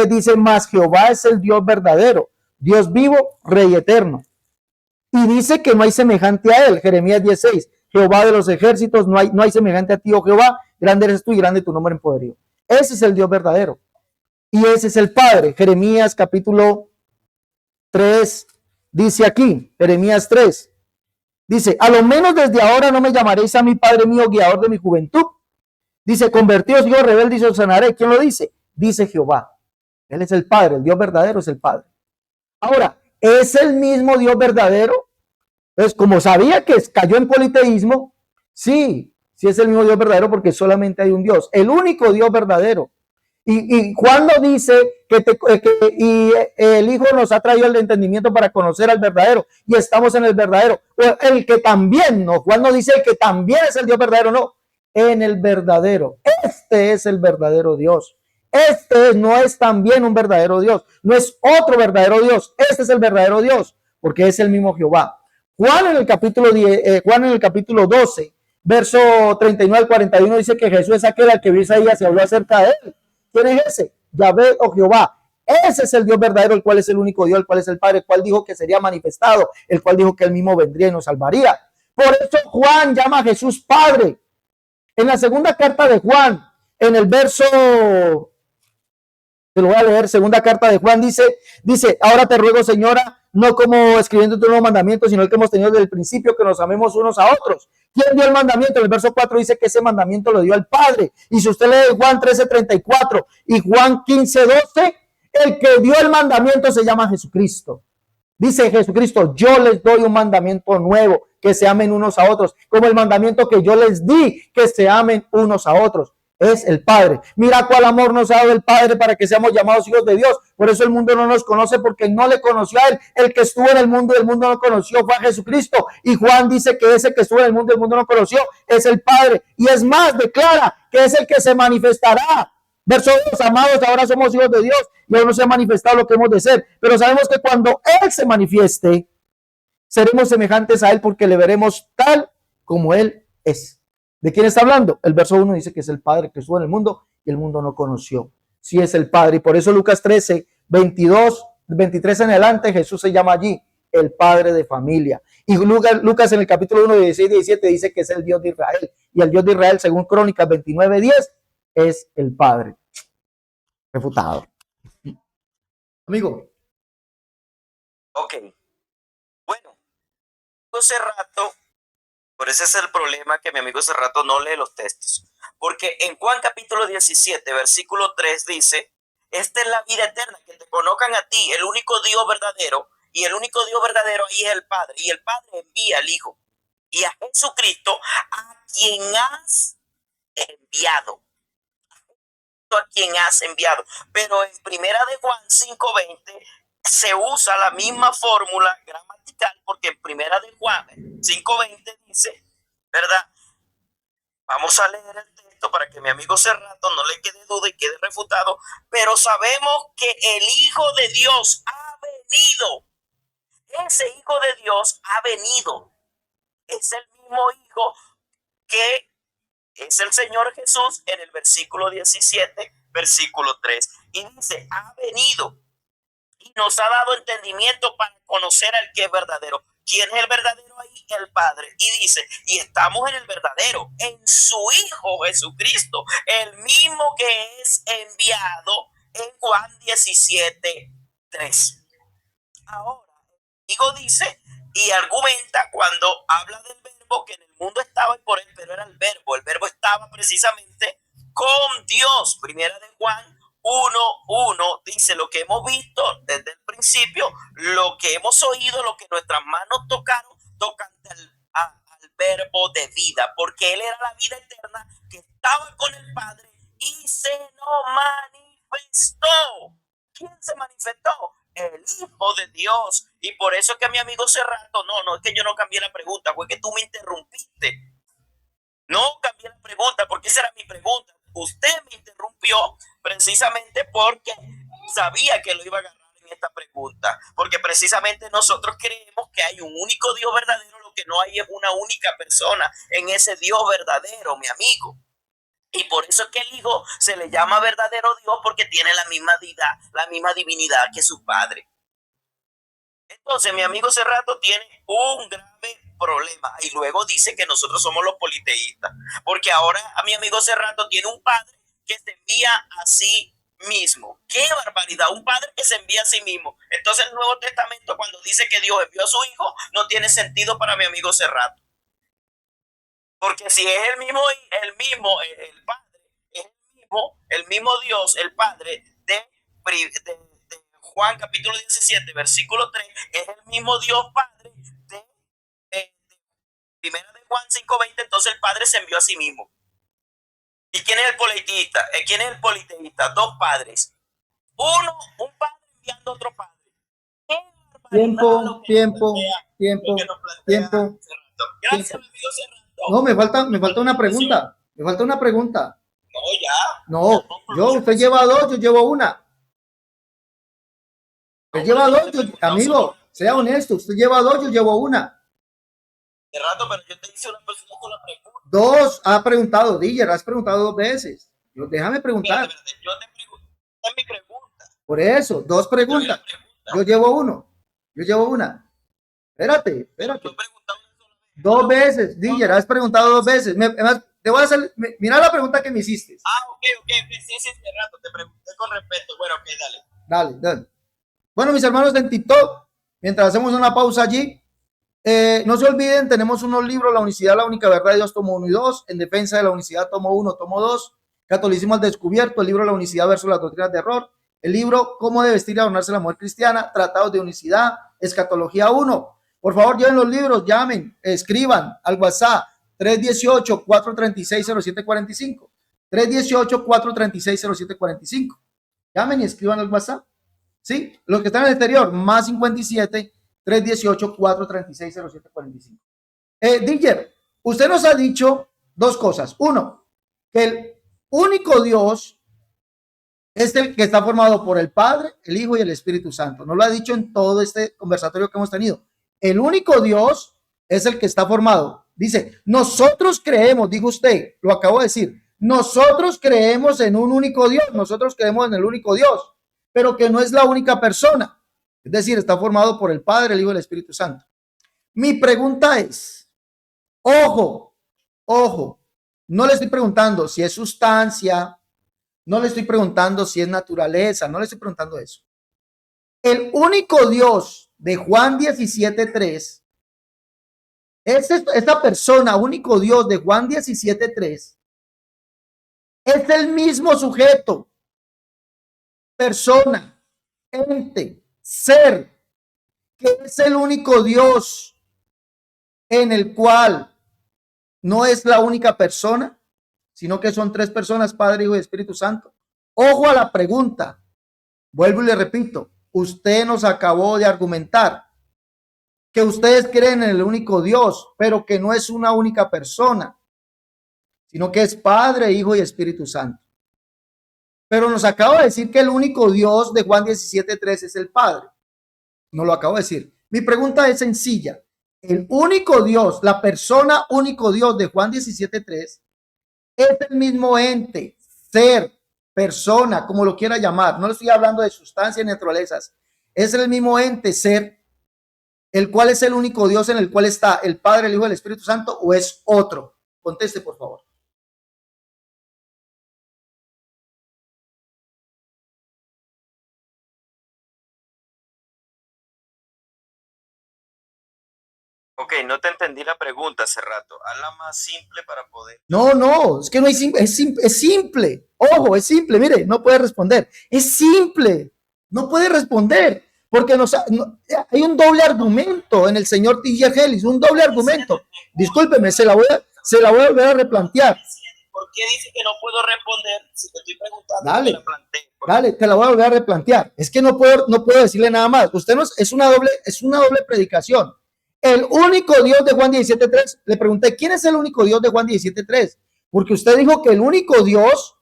dice, más Jehová es el Dios verdadero, Dios vivo, Rey eterno. Y dice que no hay semejante a él. Jeremías 10:6, Jehová de los ejércitos, no hay semejante a ti, oh Jehová, grande eres tú y grande tu nombre en poderío. Ese es el Dios verdadero. Y ese es el Padre. Jeremías capítulo 3 dice aquí, Jeremías 3, dice, a lo menos desde ahora no me llamaréis a mi Padre mío, guiador de mi juventud. Dice, convertíos hijos rebeldes y os sanaré. ¿Quién lo dice? Dice Jehová. Él es el Padre, el Dios verdadero es el Padre. Ahora, ¿es el mismo Dios verdadero? Pues como sabía que cayó en politeísmo, sí es el mismo Dios verdadero porque solamente hay un Dios, el único Dios verdadero. Y Juan nos dice que el Hijo nos ha traído el entendimiento para conocer al verdadero y estamos en el verdadero. El que también, no, Juan nos dice que también es el Dios verdadero, no, en el verdadero. Este es el verdadero Dios. Este no es también un verdadero Dios, no es otro verdadero Dios. Este es el verdadero Dios porque es el mismo Jehová. Juan en el capítulo 12, verso 39 al 41 dice que Jesús es aquel al que vio Isaías y habló acerca de él. ¿Quién es ese? Yahvé o Jehová. Ese es el Dios verdadero, el cual es el único Dios, el cual es el Padre, el cual dijo que sería manifestado, el cual dijo que él mismo vendría y nos salvaría. Por eso Juan llama a Jesús Padre. En la segunda carta de Juan, en el verso, te lo voy a leer, segunda carta de Juan, dice, ahora te ruego, Señora, no como escribiendo tu nuevo mandamiento, sino el que hemos tenido desde el principio, que nos amemos unos a otros. ¿Quién dio el mandamiento? En el verso 4 dice que ese mandamiento lo dio el Padre. Y si usted lee Juan 13:34 y Juan 15:12, el que dio el mandamiento se llama Jesucristo. Dice Jesucristo, yo les doy un mandamiento nuevo, que se amen unos a otros, como el mandamiento que yo les di, que se amen unos a otros. Es el Padre. Mira cuál amor nos ha dado el Padre para que seamos llamados hijos de Dios. Por eso el mundo no nos conoce, porque no le conoció a él. El que estuvo en el mundo y el mundo no conoció fue a Jesucristo. Y Juan dice que ese que estuvo en el mundo y el mundo no conoció es el Padre. Y es más, declara que es el que se manifestará. Verso 2, amados, ahora somos hijos de Dios y aún no se ha manifestado lo que hemos de ser. Pero sabemos que cuando Él se manifieste, seremos semejantes a Él porque le veremos tal como Él es. ¿De quién está hablando? El verso 1 dice que es el Padre que estuvo en el mundo y el mundo no conoció. Sí es el Padre. Y por eso Lucas 13:22-23 en adelante, Jesús se llama allí el Padre de familia. Y Lucas en el capítulo 1, 16-17 dice que es el Dios de Israel. Y el Dios de Israel, según Crónicas 29:10, es el Padre. Refutado. Amigo. Ok. Bueno, hace rato, por ese es el problema, que mi amigo hace rato no lee los textos. Porque en Juan capítulo 17, versículo 3 dice, esta es la vida eterna, que te conozcan a ti, el único Dios verdadero, y el único Dios verdadero ahí es el Padre, y el Padre envía al Hijo, y a Jesucristo, a quien has enviado. A quien has enviado. Pero en primera de Juan 5:20 se usa la misma fórmula gramatical, porque en primera de Juan 5:20 dice, ¿verdad? Vamos a leer el texto para que mi amigo Cerrato no le quede duda y quede refutado. Pero sabemos que el Hijo de Dios ha venido. Ese Hijo de Dios ha venido. Es el mismo Hijo que es el Señor Jesús en el versículo 17, versículo 3. Y dice, ha venido y nos ha dado entendimiento para conocer al que es verdadero. ¿Quién es el verdadero ahí? El Padre. Y dice, y estamos en el verdadero, en su Hijo Jesucristo, el mismo que es enviado en Juan 17:3. Ahora, Hijo dice y argumenta cuando habla del verbo que en el mundo estaba y por él, pero era el verbo estaba precisamente con Dios. Primera de Juan 1:1 dice, lo que hemos visto desde el principio, lo que hemos oído, lo que nuestras manos tocaron, tocante al verbo de vida, porque él era la vida eterna que estaba con el Padre y se nos manifestó. ¿Quién se manifestó? El Hijo de Dios. Y por eso que a mi amigo Cerrato, no es que yo no cambié la pregunta, fue que tú me interrumpiste. No cambié la pregunta, porque esa era mi pregunta. usted me interrumpió precisamente porque sabía que lo iba a agarrar en esta pregunta, porque precisamente nosotros creemos que hay un único Dios verdadero, lo que no hay es una única persona en ese Dios verdadero, mi amigo. Y por eso es que el Hijo se le llama verdadero Dios, porque tiene la misma divinidad que su Padre. Entonces, mi amigo Cerrato tiene un grave problema y luego dice que nosotros somos los politeístas, porque ahora a mi amigo Cerrato tiene un padre que se envía a sí mismo. ¡Qué barbaridad! Un padre que se envía a sí mismo. Entonces, el Nuevo Testamento, cuando dice que Dios envió a su Hijo, no tiene sentido para mi amigo Cerrato. Porque si es el Padre, es el mismo Dios, el Padre de Juan capítulo 17, versículo 3, es el mismo Dios Padre de primera de Juan 5:20, entonces el Padre se envió a sí mismo. ¿Y quién es el politeísta? ¿Quién es el politeísta? Dos padres. Un padre enviando a otro padre. Tiempo. Gracias, amigo Cerrato. No, me falta una pregunta. No, ya. No, usted lleva dos, yo llevo una. Usted lleva dos, amigo, sea honesto, usted lleva dos, yo llevo una. Cerrato, pero yo te hice una persona con la pregunta. Dos, ha preguntado, Díger, has preguntado dos veces. Déjame preguntar. Espérate, yo te pregunto, es mi pregunta. Por eso, dos preguntas. Yo llevo una. Espérate. Dos veces, Díger, has preguntado dos veces. Te voy a hacer, mira la pregunta que me hiciste. Ok, sí, Cerrato, te pregunté con respeto. Bueno, ok, dale. Bueno, mis hermanos en TikTok, mientras hacemos una pausa allí, no se olviden, tenemos unos libros, La Unicidad, la Única Verdad de Dios, tomo 1 y 2, En Defensa de la Unicidad, tomo 1, tomo 2, Catolicismo al Descubierto, el libro La Unicidad versus las Doctrinas de Error, el libro Cómo debe vestir y adornarse la mujer cristiana, Tratados de Unicidad, Escatología 1. Por favor, lleven los libros, llamen, escriban al WhatsApp 318-436-0745, 318-436-0745. Llamen y escriban al WhatsApp. ¿Sí? Los que están en el exterior, más 57-318-436-0745. Díger, usted nos ha dicho dos cosas. Uno, que el único Dios es el que está formado por el Padre, el Hijo y el Espíritu Santo. Nos lo ha dicho en todo este conversatorio que hemos tenido. El único Dios es el que está formado. Dice, nosotros creemos, dijo usted, lo acabo de decir, nosotros creemos en un único Dios, nosotros creemos en el único Dios, pero que no es la única persona. Es decir, está formado por el Padre, el Hijo y el Espíritu Santo. Mi pregunta es, ojo, no le estoy preguntando si es sustancia, no le estoy preguntando si es naturaleza, no le estoy preguntando eso. El único Dios de Juan 17:3, esta persona, único Dios de Juan 17:3, es el mismo sujeto, persona, ente, ser, que es el único Dios en el cual no es la única persona, sino que son tres personas, Padre, Hijo y Espíritu Santo. Ojo a la pregunta. Vuelvo y le repito, usted nos acabó de argumentar que ustedes creen en el único Dios, pero que no es una única persona, sino que es Padre, Hijo y Espíritu Santo. Pero nos acaba de decir que el único Dios de Juan 17:3 es el Padre. No lo acabo de decir. Mi pregunta es sencilla. El único Dios, la persona único Dios de Juan 17:3 es el mismo ente, ser, persona, como lo quiera llamar. No le estoy hablando de sustancia ni naturalezas. Es el mismo ente, ser, el cual es el único Dios en el cual está el Padre, el Hijo y el Espíritu Santo, o es otro. Conteste, por favor. Ok, no te entendí la pregunta hace rato. Hazla más simple para poder. No, es que no es simple. Ojo, es simple. Mire, no puede responder. Es simple. No puede responder porque hay un doble argumento en el señor T.J. Ellis, un doble argumento. Discúlpeme, se la voy a volver a replantear. ¿Por qué dice que no puedo responder si te estoy preguntando? Dale, te la voy a volver a replantear. Es que no puedo decirle nada más. Usted es una doble predicación. El único Dios de Juan 17:3, le pregunté, ¿quién es el único Dios de Juan 17:3? Porque usted dijo que el único Dios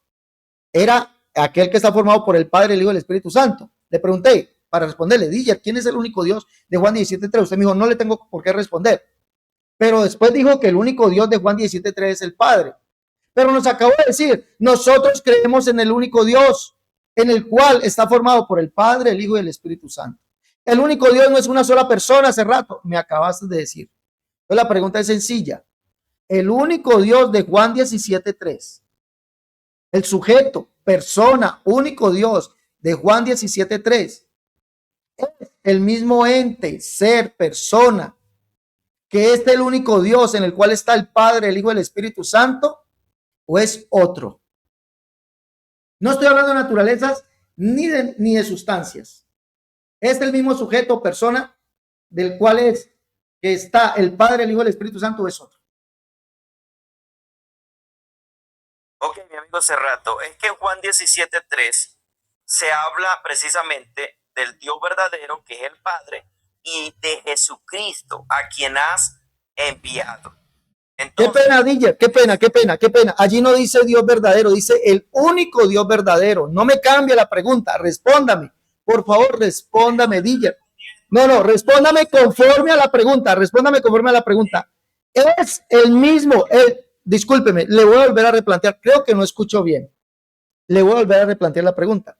era aquel que está formado por el Padre, el Hijo y el Espíritu Santo. Le pregunté para responderle, DJ, ¿quién es el único Dios de Juan 17:3? Usted me dijo, no le tengo por qué responder. Pero después dijo que el único Dios de Juan 17:3 es el Padre. Pero nos acabó de decir, nosotros creemos en el único Dios, en el cual está formado por el Padre, el Hijo y el Espíritu Santo. El único Dios no es una sola persona, hace rato me acabaste de decir. Entonces la pregunta es sencilla. El único Dios de Juan 17:3, el sujeto, persona, único Dios de Juan 17:3, es el mismo ente, ser, persona, que es el único Dios en el cual está el Padre, el Hijo y el Espíritu Santo, o es otro. No estoy hablando de naturalezas ni de sustancias. Es el mismo sujeto, persona, del cual es que está el Padre, el Hijo y el Espíritu Santo, o es otro. Ok, mi amigo Cerrato, es que en Juan 17:3 se habla precisamente del Dios verdadero, que es el Padre, y de Jesucristo, a quien has enviado. Entonces, qué pena, DJ, qué pena. Allí no dice Dios verdadero, dice el único Dios verdadero. No me cambie la pregunta, respóndame. Por favor, respóndame, DJ. No, respóndame conforme a la pregunta, Es el mismo, discúlpeme, le voy a volver a replantear, creo que no escucho bien. Le voy a volver a replantear la pregunta.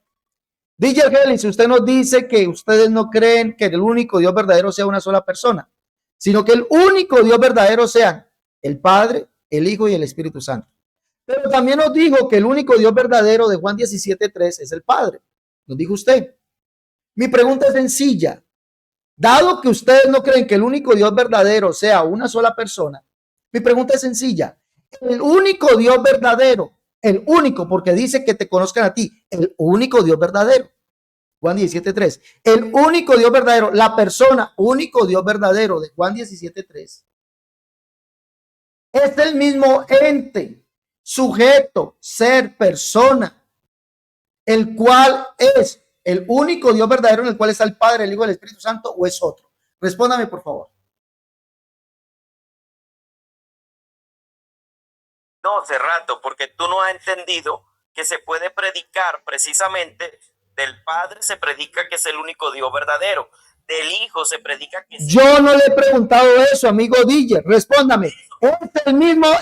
DJ Heli, si usted nos dice que ustedes no creen que el único Dios verdadero sea una sola persona, sino que el único Dios verdadero sean el Padre, el Hijo y el Espíritu Santo. Pero también nos dijo que el único Dios verdadero de Juan 17:3 es el Padre. Nos dijo usted. Mi pregunta es sencilla. Dado que ustedes no creen que el único Dios verdadero sea una sola persona, mi pregunta es sencilla. El único Dios verdadero, el único, porque dice que te conozcan a ti, el único Dios verdadero. Juan 17:3. El único Dios verdadero, la persona, único Dios verdadero de Juan 17:3. Es el mismo ente, sujeto, ser, persona, el cual es el único Dios verdadero en el cual está el Padre, el Hijo y el Espíritu Santo, o es otro. Respóndame, por favor. No, Cerrato, porque tú no has entendido que se puede predicar precisamente del Padre, se predica que es el único Dios verdadero. Del Hijo se predica que es Yo no le he preguntado eso, amigo DJ. Respóndame. ¿Es el mismo o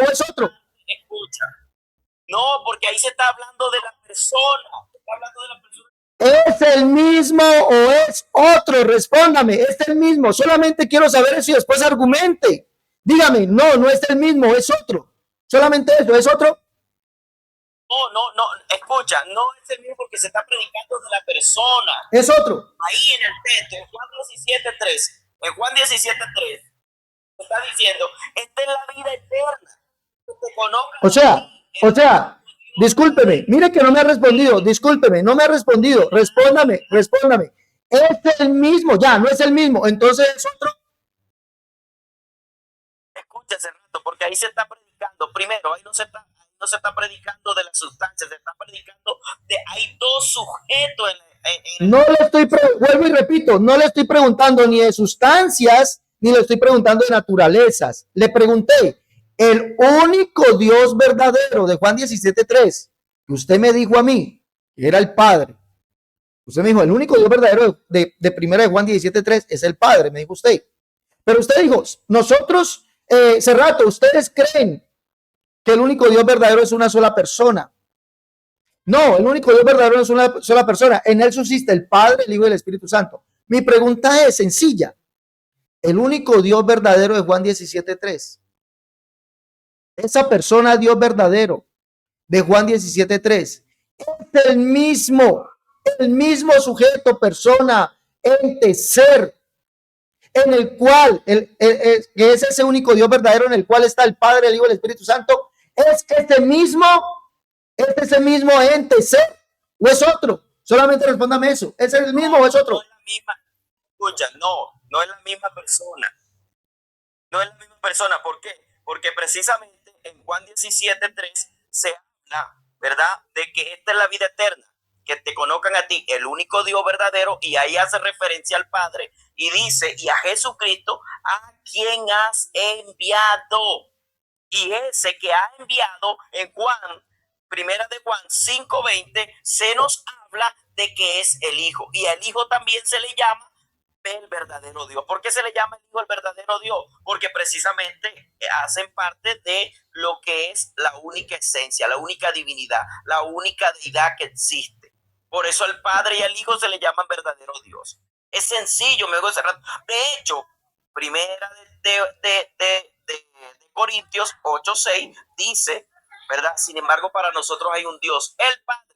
es otro? Escucha. No, porque ahí se está hablando de la persona. Se está hablando de la persona. ¿Es el mismo o es otro? Respóndame. ¿Es el mismo? Solamente quiero saber eso y después argumente. Dígame, no es el mismo, es otro. Solamente eso, ¿es otro? No, escucha, no es el mismo porque se está predicando de la persona. Es otro. Ahí en el texto, en Juan 17:3, se está diciendo, esta es la vida eterna. O sea, discúlpeme, mire que no me ha respondido, no me ha respondido, respóndame. Es el mismo, ya, no es el mismo, entonces es otro. Escucha, Cerrato, porque ahí se está predicando, primero, ahí no se está predicando de la sustancia, se está predicando de, hay dos sujetos vuelvo y repito, no le estoy preguntando ni de sustancias, ni le estoy preguntando de naturalezas, le pregunté, el único Dios verdadero de Juan 17:3, que usted me dijo a mí, que era el Padre. Usted me dijo, el único Dios verdadero de primera de Juan 17:3 es el Padre, me dijo usted. Pero usted dijo, nosotros, Cerrato, ustedes creen que el único Dios verdadero es una sola persona. No, el único Dios verdadero es una sola persona. En él subsiste el Padre, el Hijo y el Espíritu Santo. Mi pregunta es sencilla. El único Dios verdadero de Juan 17:3. Esa persona, Dios verdadero de Juan 17:3, es el mismo sujeto, persona, ente, ser, en el cual, que es ese único Dios verdadero en el cual está el Padre, el Hijo y el Espíritu Santo, es ese mismo ente, ser, o es otro. Solamente respóndame eso. ¿Es el mismo o es otro? No es la misma. Escucha, no es la misma persona. No es la misma persona. ¿Por qué? Porque precisamente en Juan 17:3 se habla, ¿verdad?, de que esta es la vida eterna, que te conozcan a ti, el único Dios verdadero, y ahí hace referencia al Padre y dice, y a Jesucristo, a quien has enviado. Y ese que ha enviado en Juan Primera de Juan 5:20 se nos habla de que es el Hijo, y al Hijo también se le llama el verdadero Dios. ¿Por qué se le llama el Hijo el verdadero Dios? Porque precisamente hacen parte de lo que es la única esencia, la única divinidad, la única deidad que existe. Por eso el Padre y el Hijo se le llaman verdadero Dios. Es sencillo, me voy cerrando. De hecho, primera de Corintios 8:6 dice, ¿verdad? Sin embargo, para nosotros hay un Dios, el Padre,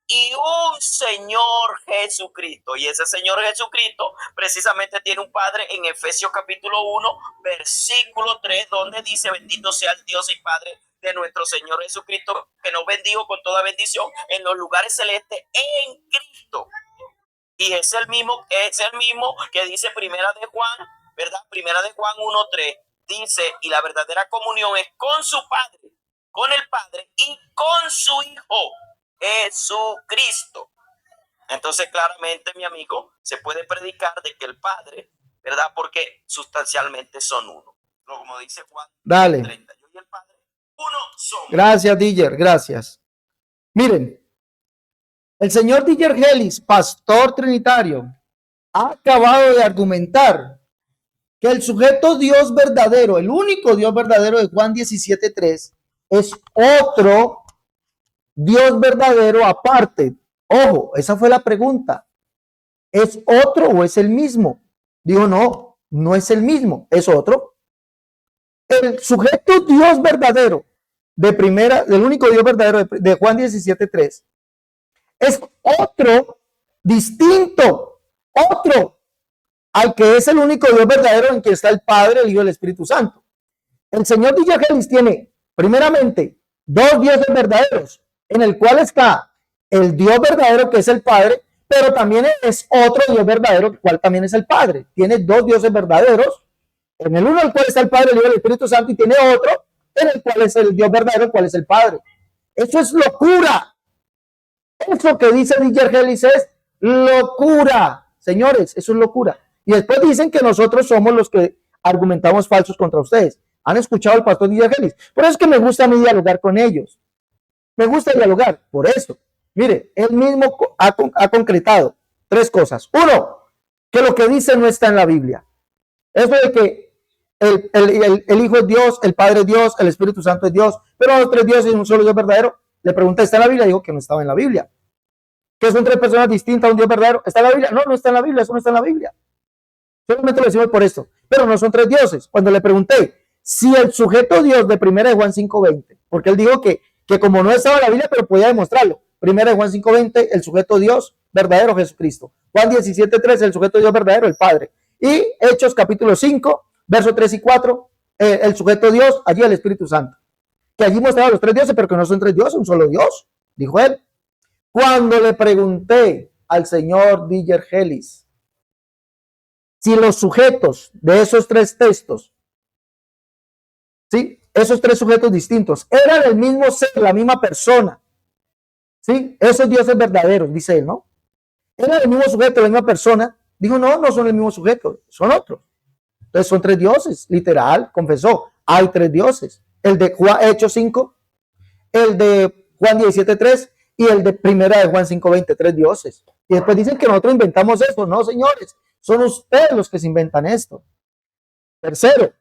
y un Señor Jesucristo. Y ese Señor Jesucristo precisamente tiene un Padre en Efesios capítulo 1, versículo 3, donde dice: bendito sea el Dios y Padre de nuestro Señor Jesucristo, que nos bendijo con toda bendición en los lugares celestes en Cristo. Y es el mismo que dice Primera de Juan, ¿verdad? Primera de Juan 1:3 dice: y la verdadera comunión es con su Padre, con el Padre y con su Hijo Jesucristo. Entonces, claramente, mi amigo, se puede predicar de que el Padre, ¿verdad? Porque sustancialmente son uno. Como dice Juan 30, yo y el Padre, uno son. Gracias, Diger, gracias. Miren, el señor Diger Hellis, pastor trinitario, ha acabado de argumentar que el sujeto Dios verdadero, el único Dios verdadero de Juan 17:3, es otro Dios verdadero aparte. Ojo, esa fue la pregunta. ¿Es otro o es el mismo? Dijo, no, no es el mismo, es otro. El sujeto Dios verdadero del único Dios verdadero de Juan 17:3 es otro distinto, otro al que es el único Dios verdadero en que está el Padre, el Hijo y el Espíritu Santo. El señor Diger Hellis tiene, primeramente, dos dioses verdaderos, en el cual está el Dios verdadero que es el Padre, pero también es otro Dios verdadero, el cual también es el Padre. Tiene dos dioses verdaderos, en el uno el cual está el Padre, el Hijo y el Espíritu Santo, y tiene otro en el cual es el Dios verdadero, el cual es el Padre. Eso es locura. Eso que dice Diger Hellis es locura. Señores, eso es locura. Y después dicen que nosotros somos los que argumentamos falsos contra ustedes. ¿Han escuchado al pastor Diger Hellis? Por eso es que me gusta a mí dialogar con ellos. Me gusta dialogar, por eso. Mire, él mismo ha concretado tres cosas. Uno, que lo que dice no está en la Biblia. Eso de que el Hijo es Dios, el Padre es Dios, el Espíritu Santo es Dios, pero los tres dioses y un solo Dios verdadero. Le pregunté, ¿está en la Biblia? Dijo que no estaba en la Biblia. ¿Que son tres personas distintas a un Dios verdadero? ¿Está en la Biblia? No, no está en la Biblia, eso no está en la Biblia. Solamente lo decimos por esto. Pero no son tres dioses. Cuando le pregunté si el sujeto Dios de Primera de Juan 5:20, porque él dijo que como no estaba en la Biblia, pero podía demostrarlo. Primera de Juan 5:20, el sujeto Dios verdadero, Jesucristo. Juan 17:3, el sujeto Dios verdadero, el Padre. Y Hechos capítulo 5, versos 3 y 4, el sujeto Dios, allí el Espíritu Santo. Que allí mostraba los tres dioses, pero que no son tres dioses, un solo Dios, dijo él. Cuando le pregunté al señor Diger Hellis si los sujetos de esos tres textos, ¿sí? Esos tres sujetos distintos, eran el mismo ser, la misma persona, ¿sí? Esos dioses verdaderos, dice él, ¿no? Eran el mismo sujeto, la misma persona. Dijo, no, no son el mismo sujeto, son otros. Entonces son tres dioses, literal, confesó. Hay tres dioses. El de Hechos 5, el de Juan 17:3 y el de Primera de Juan 5:20, tres dioses. Y después dicen que nosotros inventamos eso. No, señores, son ustedes los que se inventan esto. Tercero,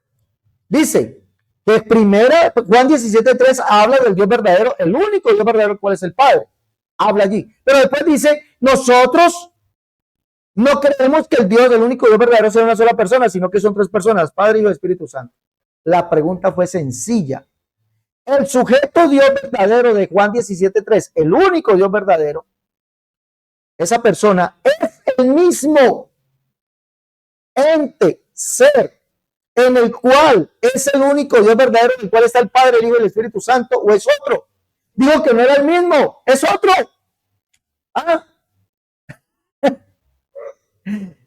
dice que Primera Juan 17:3 habla del Dios verdadero, el único Dios verdadero, cuál es el Padre. Habla allí. Pero después dice, nosotros no creemos que el único Dios verdadero, sea una sola persona, sino que son tres personas, Padre, Hijo y Espíritu Santo. La pregunta fue sencilla. El sujeto Dios verdadero de Juan 17:3, el único Dios verdadero, esa persona es el mismo ente, ser, en el cual es el único Dios verdadero, en el cual está el Padre, el Hijo y el Espíritu Santo, o es otro. Dijo que no era el mismo, es otro. ¿Ah?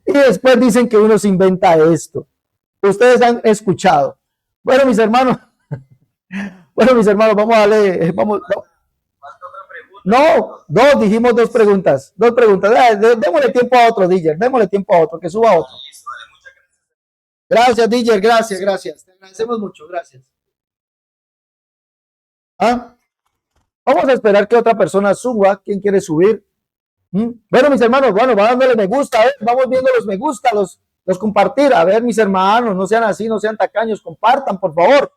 Y después dicen que uno se inventa esto. Ustedes han escuchado. Bueno, mis hermanos, vamos a darle, no, dijimos dos preguntas. Démosle tiempo a otro, Diger, démosle tiempo a otro, que suba otro. Gracias, Diger, gracias. Te agradecemos mucho, gracias. ¿Ah? Vamos a esperar que otra persona suba. ¿Quién quiere subir? Bueno, mis hermanos, bueno, va dándole me gusta, vamos viendo los me gusta, los compartir. A ver, mis hermanos, no sean así, no sean tacaños, compartan, por favor.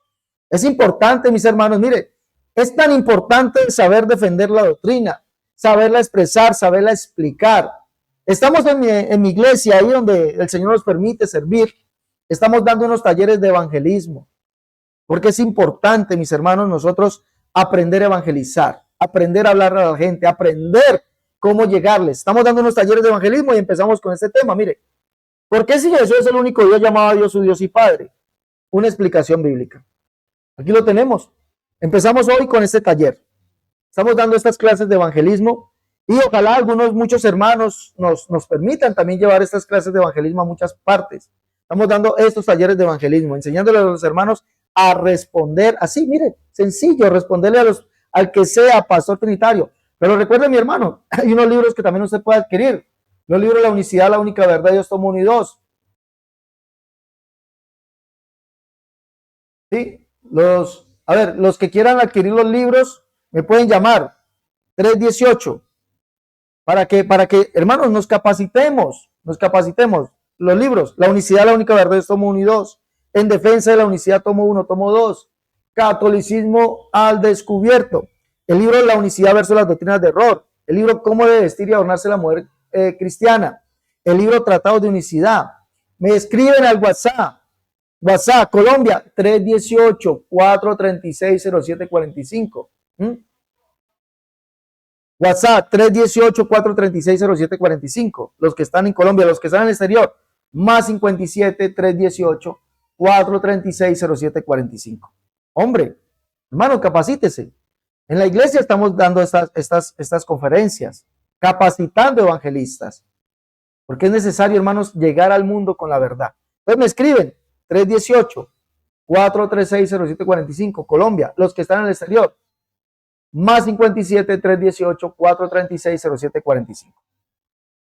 Es importante, mis hermanos, mire, es tan importante saber defender la doctrina, saberla expresar, saberla explicar. Estamos en mi iglesia, ahí donde el Señor nos permite servir. Estamos dando unos talleres de evangelismo, porque es importante, mis hermanos, nosotros aprender a evangelizar, aprender a hablar a la gente, aprender cómo llegarles. Estamos dando unos talleres de evangelismo y empezamos con este tema. Mire, ¿por qué si Jesús es el único Dios llamado a Dios su Dios y Padre? Una explicación bíblica. Aquí lo tenemos. Empezamos hoy con este taller. Estamos dando estas clases de evangelismo y ojalá muchos hermanos nos permitan también llevar estas clases de evangelismo a muchas partes. Estamos dando estos talleres de evangelismo, enseñándole a los hermanos a responder así, mire, sencillo, responderle al que sea pastor trinitario. Pero recuerde, mi hermano, hay unos libros que también usted puede adquirir. Los libros La Unicidad, la Única Verdad, Dios toma uno y dos. ¿Sí? Los que quieran adquirir los libros, me pueden llamar 318 para que, hermanos, nos capacitemos. Los libros, La Unicidad, la Única Verdad, Dios toma uno y dos. En defensa de la unicidad, tomo 1, tomo 2. Catolicismo al descubierto. El libro La Unicidad versus las doctrinas de error. El libro Cómo debe vestir y adornarse la mujer cristiana. El libro Tratado de Unicidad. Me escriben al WhatsApp. WhatsApp, Colombia, 318-436-0745. WhatsApp, 318-436-0745. Los que están en Colombia, los que están en el exterior, más 57-318-436-0745. Hombre, hermano, capacítese. En la iglesia estamos dando estas conferencias, capacitando evangelistas, porque es necesario, hermanos, llegar al mundo con la verdad. Entonces me escriben, 318-436-0745, Colombia, los que están en el exterior, más 57-318-436-0745.